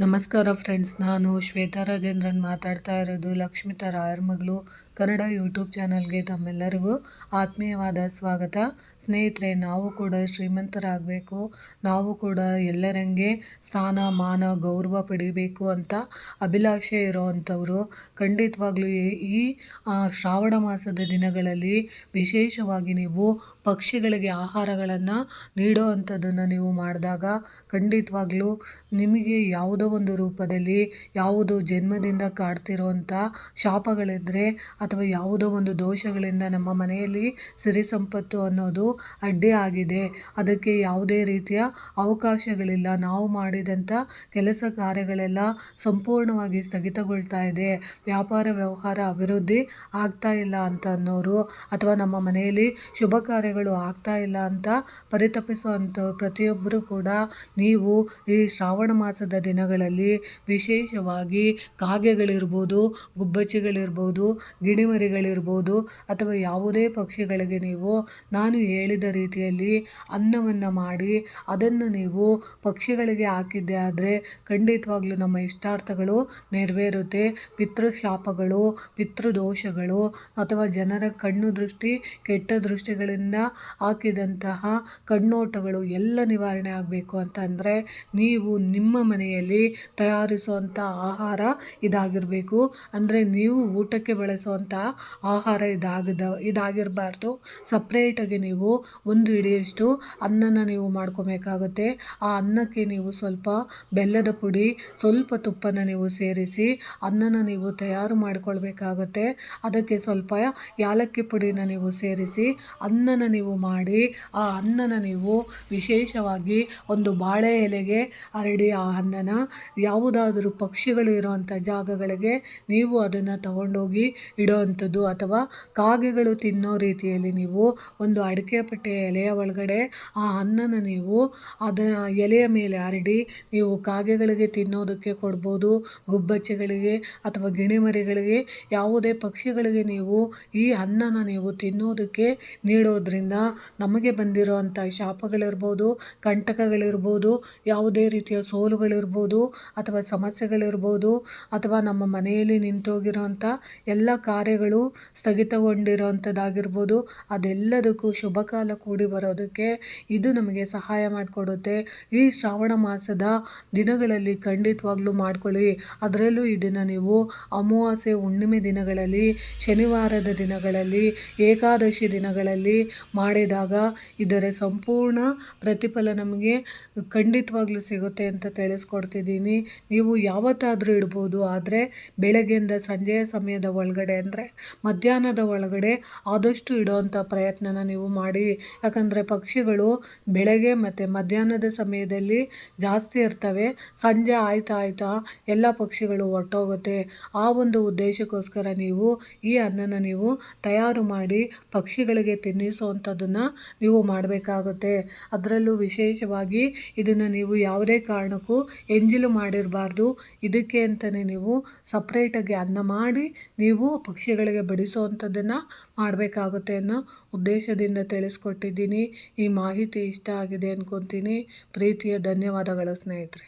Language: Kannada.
ನಮಸ್ಕಾರ ಫ್ರೆಂಡ್ಸ್, ನಾನು ಶ್ವೇತಾ ರಾಜೇಂದ್ರನ್ ಮಾತಾಡ್ತಾ ಇರೋದು ಲಕ್ಷ್ಮಿತಾ ರಾಯರ್ ಮಗಳು ಕನ್ನಡ ಯೂಟ್ಯೂಬ್ ಚಾನಲ್ಗೆ ತಮ್ಮೆಲ್ಲರಿಗೂ ಆತ್ಮೀಯವಾದ ಸ್ವಾಗತ. ಸ್ನೇಹಿತರೆ, ನಾವು ಕೂಡ ಶ್ರೀಮಂತರಾಗಬೇಕು, ನಾವು ಕೂಡ ಎಲ್ಲರಂಗೆ ಸ್ಥಾನ ಮಾನ ಗೌರವ ಪಡಿಬೇಕು ಅಂತ ಅಭಿಲಾಷೆ ಇರೋವಂಥವ್ರು ಖಂಡಿತವಾಗ್ಲೂ ಈ ಶ್ರಾವಣ ಮಾಸದ ದಿನಗಳಲ್ಲಿ ವಿಶೇಷವಾಗಿ ನೀವು ಪಕ್ಷಿಗಳಿಗೆ ಆಹಾರಗಳನ್ನು ನೀಡೋ ಅಂಥದ್ದನ್ನು ನೀವು ಮಾಡಿದಾಗ ಖಂಡಿತವಾಗ್ಲೂ ನಿಮಗೆ ಯಾವುದೋ ಒಂದು ರೂಪದಲ್ಲಿ ಯಾವುದೋ ಜನ್ಮದಿಂದ ಕಾಡ್ತಿರೋವಂಥ ಶಾಪಗಳಿದ್ದರೆ ಅಥವಾ ಯಾವುದೋ ಒಂದು ದೋಷಗಳಿಂದ ನಮ್ಮ ಮನೆಯಲ್ಲಿ ಸಿರಿ ಸಂಪತ್ತು ಅನ್ನೋದು ಅಡ್ಡಿ ಆಗಿದೆ, ಅದಕ್ಕೆ ಯಾವುದೇ ರೀತಿಯ ಅವಕಾಶಗಳಿಲ್ಲ, ನಾವು ಮಾಡಿದಂಥ ಕೆಲಸ ಕಾರ್ಯಗಳೆಲ್ಲ ಸಂಪೂರ್ಣವಾಗಿ ಸ್ಥಗಿತಗೊಳ್ತಾ ಇದೆ, ವ್ಯಾಪಾರ ವ್ಯವಹಾರ ಅಭಿವೃದ್ಧಿ ಆಗ್ತಾ ಇಲ್ಲ ಅಂತ ಅನ್ನೋರು, ಅಥವಾ ನಮ್ಮ ಮನೆಯಲ್ಲಿ ಶುಭ ಕಾರ್ಯಗಳು ಆಗ್ತಾ ಇಲ್ಲ ಅಂತ ಪರಿತಪಿಸುವಂಥ ಪ್ರತಿಯೊಬ್ಬರು ಕೂಡ ನೀವು ಈ ಶ್ರಾವಣ ಮಾಸದ ದಿನಗಳಲ್ಲಿ ವಿಶೇಷವಾಗಿ ಕಾಗೆಗಳಿರ್ಬೋದು, ಗುಬ್ಬಚ್ಚಿಗಳಿರ್ಬೋದು, ಗಿಣಿಮರಿಗಳಿರ್ಬೋದು ಅಥವಾ ಯಾವುದೇ ಪಕ್ಷಿಗಳಿಗೆ ನೀವು ನಾನು ಹೇಳಿದ ರೀತಿಯಲ್ಲಿ ಅನ್ನವನ್ನು ಮಾಡಿ ಅದನ್ನು ನೀವು ಪಕ್ಷಿಗಳಿಗೆ ಹಾಕಿದ್ದೆ ಆದರೆ ಖಂಡಿತವಾಗ್ಲೂ ನಮ್ಮ ಇಷ್ಟಾರ್ಥಗಳು ನೆರವೇರುತ್ತೆ. ಪಿತೃಶಾಪಗಳು, ಪಿತೃದೋಷಗಳು ಅಥವಾ ಜನರ ಕಣ್ಣು ದೃಷ್ಟಿ, ಕೆಟ್ಟ ದೃಷ್ಟಿಗಳಿಂದ ಹಾಕಿದಂತಹ ಕಣ್ಣೋಟಗಳು ಎಲ್ಲ ನಿವಾರಣೆ ಆಗಬೇಕು ಅಂತಂದರೆ ನೀವು ನಿಮ್ಮ ಮನೆಯಲ್ಲಿ ತಯಾರಿಸುವಂಥ ಆಹಾರ ಇದಾಗಿರಬೇಕು. ಅಂದರೆ ನೀವು ಊಟಕ್ಕೆ ಬಳಸುವಂಥ ಆಹಾರ ಇದಾಗಿರಬಾರ್ದು. ಸಪ್ರೇಟಾಗಿ ನೀವು ಒಂದು ಹಿಡಿಯಷ್ಟು ಅನ್ನನ ನೀವು ಮಾಡ್ಕೊಬೇಕಾಗುತ್ತೆ. ಆ ಅನ್ನಕ್ಕೆ ನೀವು ಸ್ವಲ್ಪ ಬೆಲ್ಲದ ಪುಡಿ, ಸ್ವಲ್ಪ ತುಪ್ಪನ ನೀವು ಸೇರಿಸಿ ಅನ್ನನ ನೀವು ತಯಾರು ಮಾಡಿಕೊಳ್ಬೇಕಾಗುತ್ತೆ. ಅದಕ್ಕೆ ಸ್ವಲ್ಪ ಯಾಲಕ್ಕಿ ಪುಡಿನ ನೀವು ಸೇರಿಸಿ ಅನ್ನನ ನೀವು ಮಾಡಿ ಆ ಅನ್ನನ ನೀವು ವಿಶೇಷವಾಗಿ ಒಂದು ಬಾಳೆ ಎಲೆಗೆ ಹರಡಿ ಆ ಅನ್ನನ ಯಾವುದಾದರೂ ಪಕ್ಷಿಗಳು ಇರೋವಂಥ ಜಾಗಗಳಿಗೆ ನೀವು ಅದನ್ನು ತಗೊಂಡೋಗಿ ಇಡೋವಂಥದ್ದು, ಅಥವಾ ಕಾಗೆಗಳು ತಿನ್ನೋ ರೀತಿಯಲ್ಲಿ ನೀವು ಒಂದು ಅಡಿಕೆ ಪಟ್ಟೆಯ ಎಲೆಯ ಒಳಗಡೆ ಆ ಅನ್ನನ ನೀವು ಅದರ ಎಲೆಯ ಮೇಲೆ ಹರಡಿ ನೀವು ಕಾಗೆಗಳಿಗೆ ತಿನ್ನೋದಕ್ಕೆ ಕೊಡ್ಬೋದು, ಗುಬ್ಬಚ್ಚಿಗಳಿಗೆ ಅಥವಾ ಗಿಣಿಮರಿಗಳಿಗೆ ಯಾವುದೇ ಪಕ್ಷಿಗಳಿಗೆ ನೀವು ಈ ಅನ್ನನ ನೀವು ತಿನ್ನೋದಕ್ಕೆ ನೀಡೋದ್ರಿಂದ ನಮಗೆ ಬಂದಿರೋವಂಥ ಶಾಪಗಳಿರ್ಬೋದು, ಕಂಟಕಗಳಿರ್ಬೋದು, ಯಾವುದೇ ರೀತಿಯ ಸೋಲುಗಳಿರ್ಬೋದು ಅಥವಾ ಸಮಸ್ಯೆಗಳಿರ್ಬೋದು, ಅಥವಾ ನಮ್ಮ ಮನೆಯಲ್ಲಿ ನಿಂತೋಗಿರೋವಂಥ ಎಲ್ಲ ಕಾರ್ಯಗಳು ಸ್ಥಗಿತಗೊಂಡಿರೋವಂಥದ್ದಾಗಿರ್ಬೋದು, ಅದೆಲ್ಲದಕ್ಕೂ ಶುಭ ಕಾಲ ಕೂಡಿ ಬರೋದಕ್ಕೆ ಇದು ನಮಗೆ ಸಹಾಯ ಮಾಡಿಕೊಡುತ್ತೆ. ಈ ಶ್ರಾವಣ ಮಾಸದ ದಿನಗಳಲ್ಲಿ ಖಂಡಿತವಾಗ್ಲೂ ಮಾಡ್ಕೊಳ್ಳಿ. ಅದರಲ್ಲೂ ಇದನ್ನು ನೀವು ಅಮಾವಾಸ್ಯೆ, ಹುಣ್ಣಿಮೆ ದಿನಗಳಲ್ಲಿ, ಶನಿವಾರದ ದಿನಗಳಲ್ಲಿ, ಏಕಾದಶಿ ದಿನಗಳಲ್ಲಿ ಮಾಡಿದಾಗ ಇದರ ಸಂಪೂರ್ಣ ಪ್ರತಿಫಲ ನಮಗೆ ಖಂಡಿತವಾಗ್ಲೂ ಸಿಗುತ್ತೆ ಅಂತ ತಿಳಿಸ್ಕೊಡ್ತಿದ್ದೀನಿ. ನೀವು ಯಾವತ್ತಾದರೂ ಇಡ್ಬೋದು, ಆದರೆ ಬೆಳಗ್ಗೆಯಿಂದ ಸಂಜೆಯ ಸಮಯದ ಒಳಗಡೆ ಅಂದರೆ ಮಧ್ಯಾಹ್ನದ ಒಳಗಡೆ ಆದಷ್ಟು ಇಡೋವಂಥ ಪ್ರಯತ್ನನ ನೀವು ಮಾಡಿ. ಯಾಕಂದರೆ ಪಕ್ಷಿಗಳು ಬೆಳಗ್ಗೆ ಮತ್ತು ಮಧ್ಯಾಹ್ನದ ಸಮಯದಲ್ಲಿ ಜಾಸ್ತಿ ಇರ್ತವೆ, ಸಂಜೆ ಆಯ್ತಾ ಎಲ್ಲ ಪಕ್ಷಿಗಳು ಹೊರಟೋಗುತ್ತೆ. ಆ ಒಂದು ಉದ್ದೇಶಕ್ಕೋಸ್ಕರ ನೀವು ಈ ಅನ್ನನ ನೀವು ತಯಾರು ಮಾಡಿ ಪಕ್ಷಿಗಳಿಗೆ ತಿನ್ನಿಸುವಂಥದ್ದನ್ನು ನೀವು ಮಾಡಬೇಕಾಗುತ್ತೆ. ಅದರಲ್ಲೂ ವಿಶೇಷವಾಗಿ ಇದನ್ನು ನೀವು ಯಾವುದೇ ಕಾರಣಕ್ಕೂ ಎಂಜಿಲು ಮಾಡಿರಬಾರ್ದು. ಇದಕ್ಕೆ ಅಂತಲೇ ನೀವು ಸಪ್ರೇಟಾಗಿ ಅನ್ನ ಮಾಡಿ ನೀವು ಪಕ್ಷಿಗಳಿಗೆ ಬಡಿಸುವಂಥದ್ದನ್ನು ಮಾಡಬೇಕಾಗುತ್ತೆ ಅನ್ನೋ ಉದ್ದೇಶದಿಂದ ತಿಳಿಸ್ಕೊಟ್ಟಿದ್ದೀನಿ. ಈ ಮಾಹಿತಿ ಇಷ್ಟ ಆಗಿದೆ ಅಂದ್ಕೊತೀನಿ. ಪ್ರೀತಿಯ ಧನ್ಯವಾದಗಳು ಸ್ನೇಹಿತರೆ.